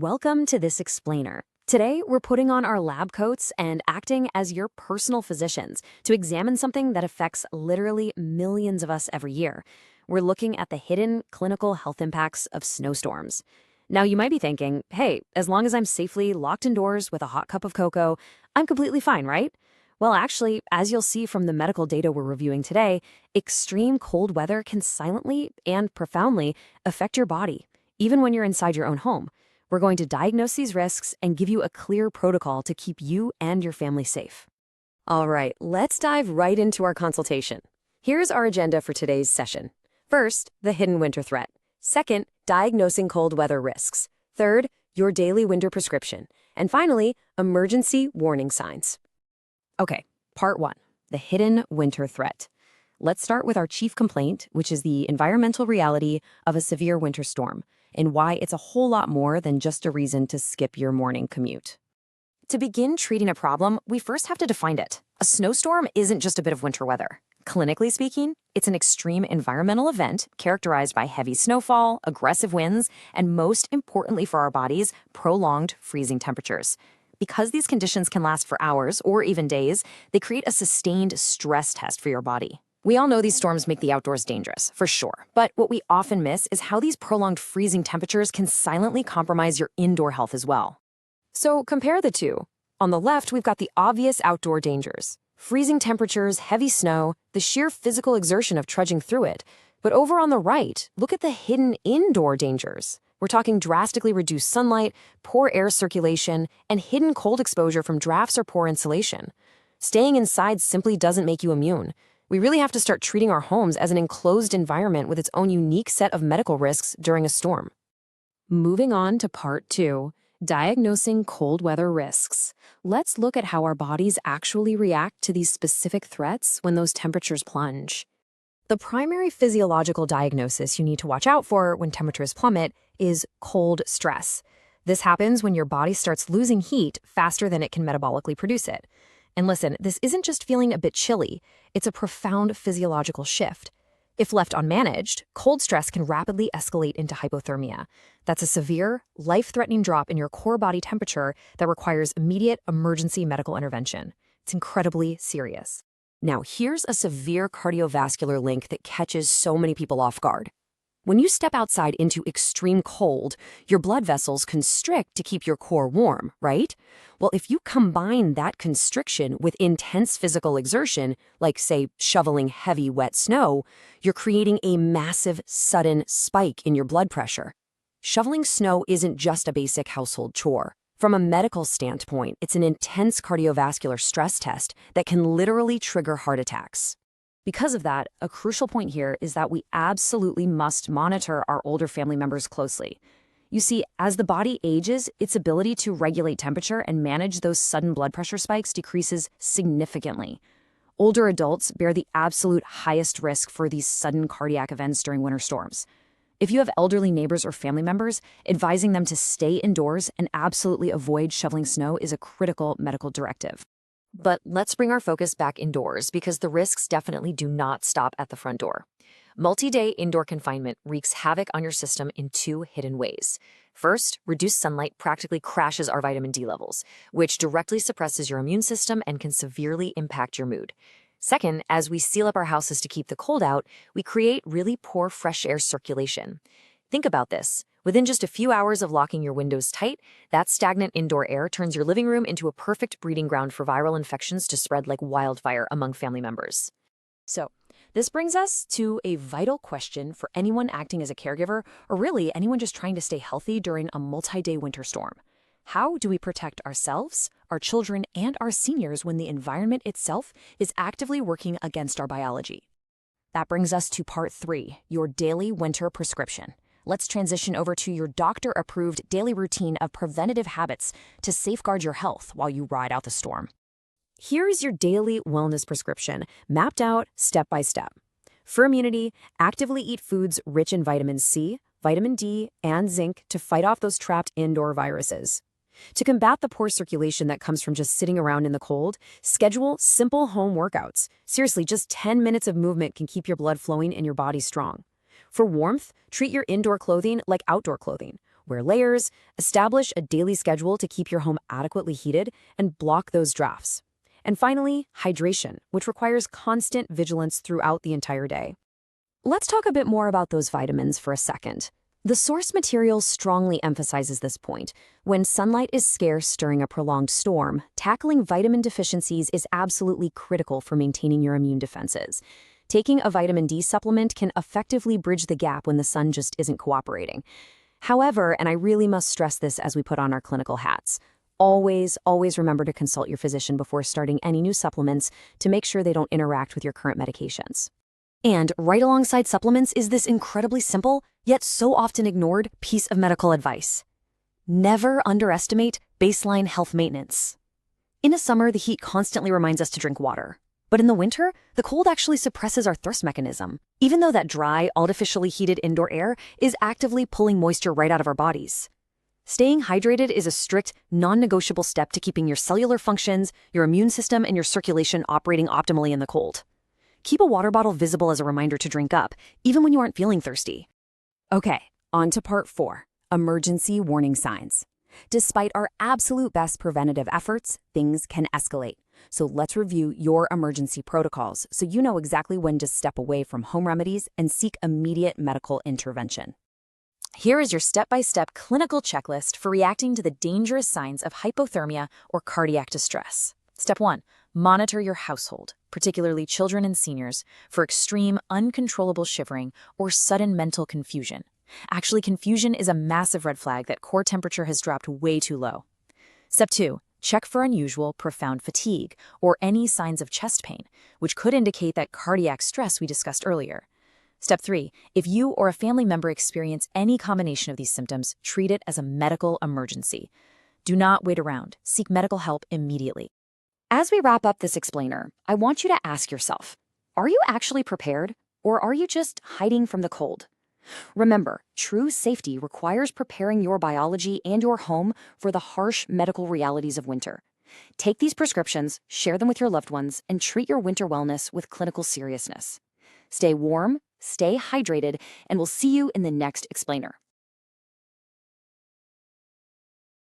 Welcome to this explainer. Today, we're putting on our lab coats and acting as your personal physicians to examine something that affects literally millions of us every year. We're looking at the hidden clinical health impacts of snowstorms. Now, you might be thinking, hey, as long as I'm safely locked indoors with a hot cup of cocoa, I'm completely fine, right? Well, actually, as you'll see from the medical data we're reviewing today, extreme cold weather can silently and profoundly affect your body, even when you're inside your own home. We're going to diagnose these risks and give you a clear protocol to keep you and your family safe. All right, let's dive right into our consultation. Here's our agenda for today's session. First, the hidden winter threat. Second, diagnosing cold weather risks. Third, your daily winter prescription. And finally, emergency warning signs. Okay, part one, the hidden winter threat. Let's start with our chief complaint, which is the environmental reality of a severe winter storm, and why it's a whole lot more than just a reason to skip your morning commute. To begin treating a problem, we first have to define it. A snowstorm isn't just a bit of winter weather. Clinically speaking, it's an extreme environmental event characterized by heavy snowfall, aggressive winds, and most importantly for our bodies, prolonged freezing temperatures. Because these conditions can last for hours or even days, they create a sustained stress test for your body. We all know these storms make the outdoors dangerous, for sure. But what we often miss is how these prolonged freezing temperatures can silently compromise your indoor health as well. So compare the two. On the left, we've got the obvious outdoor dangers. Freezing temperatures, heavy snow, the sheer physical exertion of trudging through it. But over on the right, look at the hidden indoor dangers. We're talking drastically reduced sunlight, poor air circulation, and hidden cold exposure from drafts or poor insulation. Staying inside simply doesn't make you immune. We really have to start treating our homes as an enclosed environment with its own unique set of medical risks during a storm. Moving on to part two, diagnosing cold weather risks. Let's look at how our bodies actually react to these specific threats when those temperatures plunge. The primary physiological diagnosis you need to watch out for when temperatures plummet is cold stress. This happens when your body starts losing heat faster than it can metabolically produce it. And listen, this isn't just feeling a bit chilly, it's a profound physiological shift. If left unmanaged, cold stress can rapidly escalate into hypothermia. That's a severe, life-threatening drop in your core body temperature that requires immediate emergency medical intervention. It's incredibly serious. Now, here's a severe cardiovascular link that catches so many people off guard. When you step outside into extreme cold, your blood vessels constrict to keep your core warm, right? Well, if you combine that constriction with intense physical exertion, like, say, shoveling heavy, wet snow, you're creating a massive, sudden spike in your blood pressure. Shoveling snow isn't just a basic household chore. From a medical standpoint, it's an intense cardiovascular stress test that can literally trigger heart attacks. Because of that, a crucial point here is that we absolutely must monitor our older family members closely. You see, as the body ages, its ability to regulate temperature and manage those sudden blood pressure spikes decreases significantly. Older adults bear the absolute highest risk for these sudden cardiac events during winter storms. If you have elderly neighbors or family members, advising them to stay indoors and absolutely avoid shoveling snow is a critical medical directive. But let's bring our focus back indoors because the risks definitely do not stop at the front door. Multi-day indoor confinement wreaks havoc on your system in two hidden ways. First, reduced sunlight practically crashes our vitamin D levels, which directly suppresses your immune system and can severely impact your mood. Second, as we seal up our houses to keep the cold out, we create really poor fresh air circulation. Think about this. Within just a few hours of locking your windows tight, that stagnant indoor air turns your living room into a perfect breeding ground for viral infections to spread like wildfire among family members. So, this brings us to a vital question for anyone acting as a caregiver, or really anyone just trying to stay healthy during a multi-day winter storm. How do we protect ourselves, our children, and our seniors when the environment itself is actively working against our biology? That brings us to part three, your daily winter prescription. Let's transition over to your doctor-approved daily routine of preventative habits to safeguard your health while you ride out the storm. Here's your daily wellness prescription, mapped out step by step. For immunity, actively eat foods rich in vitamin C, vitamin D, and zinc to fight off those trapped indoor viruses. To combat the poor circulation that comes from just sitting around in the cold, schedule simple home workouts. Seriously, just 10 minutes of movement can keep your blood flowing and your body strong. For warmth, treat your indoor clothing like outdoor clothing. wear layers, establish a daily schedule to keep your home adequately heated, and block those drafts. And finally, hydration, which requires constant vigilance throughout the entire day. Let's talk a bit more about those vitamins for a second. The source material strongly emphasizes this point. When sunlight is scarce during a prolonged storm, tackling vitamin deficiencies is absolutely critical for maintaining your immune defenses. Taking a vitamin D supplement can effectively bridge the gap when the sun just isn't cooperating. However, and I really must stress this as we put on our clinical hats, always remember to consult your physician before starting any new supplements to make sure they don't interact with your current medications. And right alongside supplements is this incredibly simple, yet so often ignored piece of medical advice. Never underestimate baseline health maintenance. In the summer, the heat constantly reminds us to drink water. But in the winter, the cold actually suppresses our thirst mechanism, even though that dry, artificially heated indoor air is actively pulling moisture right out of our bodies. Staying hydrated is a strict, non-negotiable step to keeping your cellular functions, your immune system, and your circulation operating optimally in the cold. Keep a water bottle visible as a reminder to drink up, even when you aren't feeling thirsty. Okay, on to part 4, emergency warning signs. Despite our absolute best preventative efforts, things can escalate. So let's review your emergency protocols so you know exactly when to step away from home remedies and seek immediate medical intervention. Here is your step-by-step clinical checklist for reacting to the dangerous signs of hypothermia or cardiac distress. Step 1. Monitor your household, particularly children and seniors, for extreme, uncontrollable shivering or sudden mental confusion. Actually, confusion is a massive red flag that core temperature has dropped way too low. Step 2. Check for unusual, profound fatigue or any signs of chest pain, which could indicate that cardiac stress we discussed earlier. Step 3. If you or a family member experience any combination of these symptoms, treat it as a medical emergency. Do not wait around. Seek medical help immediately. As we wrap up this explainer, I want you to ask yourself, are you actually prepared, or are you just hiding from the cold? Remember, true safety requires preparing your biology and your home for the harsh medical realities of winter. Take these prescriptions, share them with your loved ones, and treat your winter wellness with clinical seriousness. Stay warm, stay hydrated, and we'll see you in the next explainer.